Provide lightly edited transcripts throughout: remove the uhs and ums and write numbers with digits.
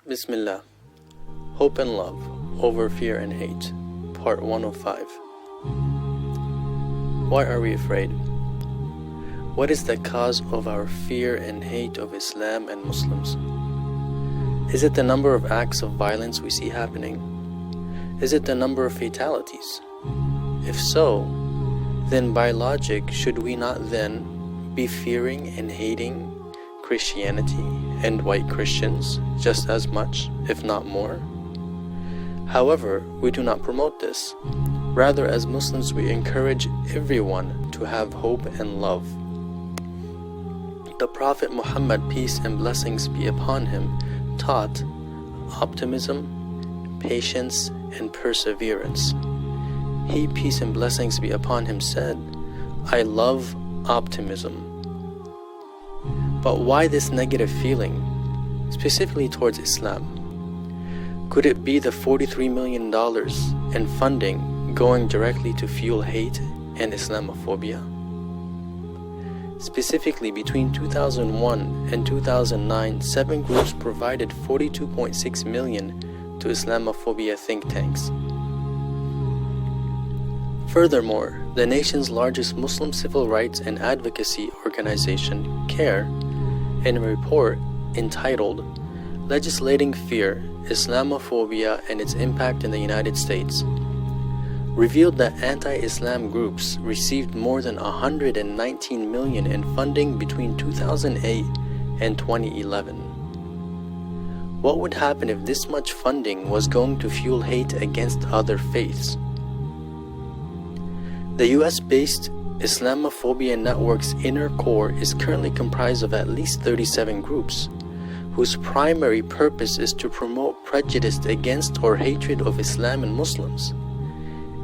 Bismillah. Hope and Love Over Fear and Hate, Part 105. Why are we afraid? What is the cause of our fear and hate of Islam and Muslims? Is it the number of acts of violence we see happening? Is it the number of fatalities? If so, then by logic, should we not then be fearing and hating Christianity and white Christians just as much, if not more? However, we do not promote this. Rather, as Muslims, we encourage everyone to have hope and love. The Prophet Muhammad, peace and blessings be upon him, taught optimism, patience, and perseverance. He, peace and blessings be upon him, said, "I love optimism." But why this negative feeling, specifically towards Islam? Could it be the $43 million in funding going directly to fuel hate and Islamophobia? Specifically, between 2001 and 2009, 7 groups provided $42.6 million to Islamophobia think tanks. Furthermore, the nation's largest Muslim civil rights and advocacy organization, CARE, in a report entitled Legislating Fear, Islamophobia and Its Impact in the United States, revealed that anti-Islam groups received more than $119 million in funding between 2008 and 2011. What would happen if this much funding was going to fuel hate against other faiths? The US-based Islamophobia Network's inner core is currently comprised of at least 37 groups, whose primary purpose is to promote prejudice against or hatred of Islam and Muslims.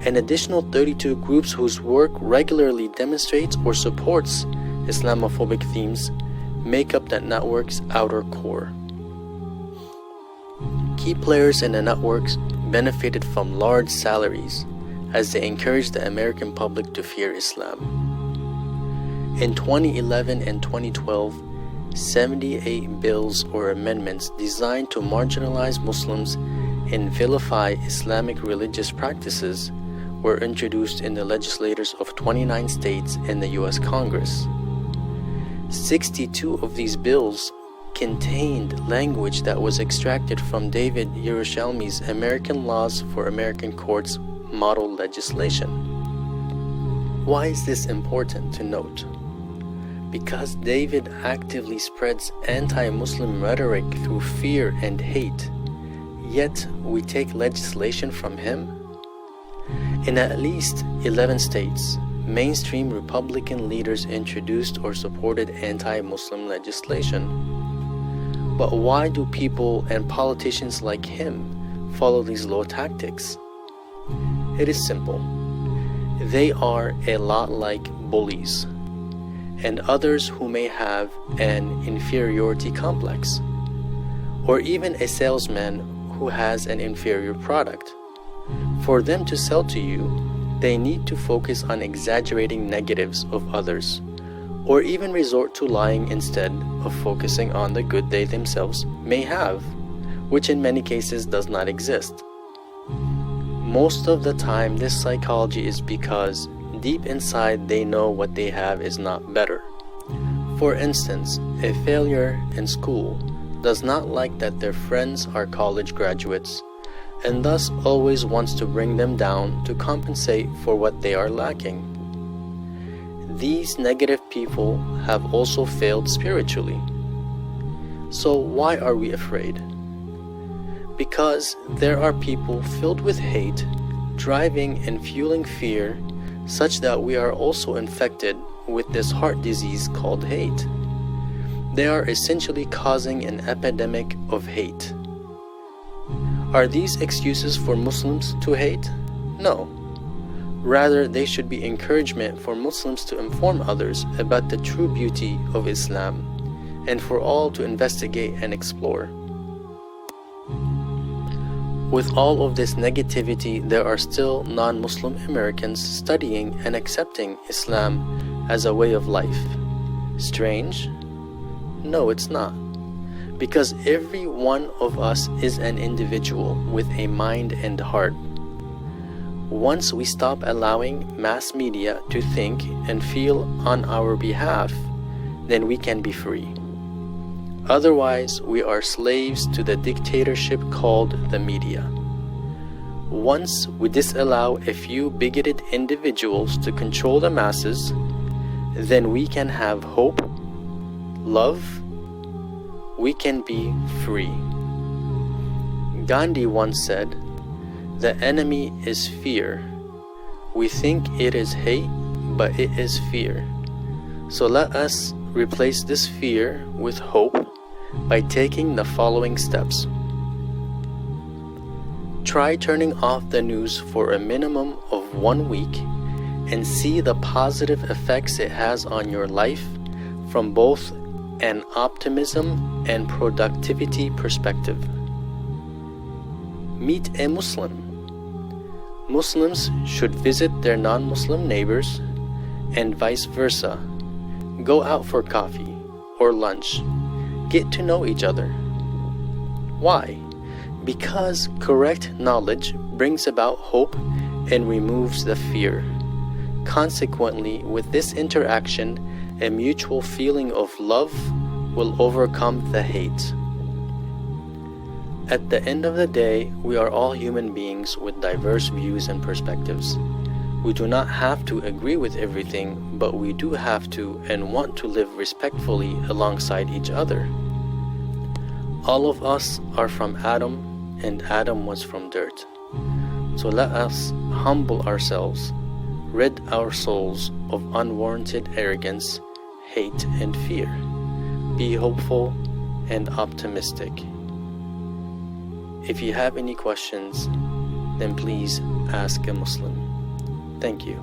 An additional 32 groups whose work regularly demonstrates or supports Islamophobic themes make up that network's outer core. Key players in the networks benefited from large salaries as they encouraged the American public to fear Islam. In 2011 and 2012, 78 bills or amendments designed to marginalize Muslims and vilify Islamic religious practices were introduced in the legislatures of 29 states and the US Congress. 62 of these bills contained language that was extracted from David Yerushalmi's American Laws for American Courts model legislation. Why is this important to note? Because David actively spreads anti-Muslim rhetoric through fear and hate, yet we take legislation from him? In at least 11 states, mainstream Republican leaders introduced or supported anti-Muslim legislation. But why do people and politicians like him follow these low tactics? It is simple. They are a lot like bullies and others who may have an inferiority complex, or even a salesman who has an inferior product. For them to sell to you, they need to focus on exaggerating negatives of others, or even resort to lying instead of focusing on the good they themselves may have, which in many cases does not exist. Most of the time, this psychology is because deep inside they know what they have is not better. For instance, a failure in school does not like that their friends are college graduates, and thus always wants to bring them down to compensate for what they are lacking. These negative people have also failed spiritually. So why are we afraid? Because there are people filled with hate, driving and fueling fear, such that we are also infected with this heart disease called hate. They are essentially causing an epidemic of hate. Are these excuses for Muslims to hate? No. Rather, they should be encouragement for Muslims to inform others about the true beauty of Islam, and for all to investigate and explore. With all of this negativity, there are still non-Muslim Americans studying and accepting Islam as a way of life. Strange? No, it's not. because every one of us is an individual with a mind and heart. Once we stop allowing mass media to think and feel on our behalf, then we can be free. Otherwise, we are slaves to the dictatorship called the media. Once we disallow a few bigoted individuals to control the masses, then we can have hope, love, we can be free. Gandhi once said, "The enemy is fear. We think it is hate, but it is fear. So let us replace this fear with hope by taking the following steps. Try turning off the news for a minimum of 1 week and see the positive effects it has on your life from both an optimism and productivity perspective. Meet a Muslim. Muslims should visit their non-Muslim neighbors and vice versa. Go out for coffee or lunch. Get to know each other. Why? Because correct knowledge brings about hope and removes the fear. Consequently, with this interaction, a mutual feeling of love will overcome the hate. At the end of the day, we are all human beings with diverse views and perspectives. We do not have to agree with everything, but we do have to and want to live respectfully alongside each other. All of us are from Adam, and Adam was from dirt. So let us humble ourselves, rid our souls of unwarranted arrogance, hate, and fear. Be hopeful and optimistic. If you have any questions, then please ask a Muslim. Thank you.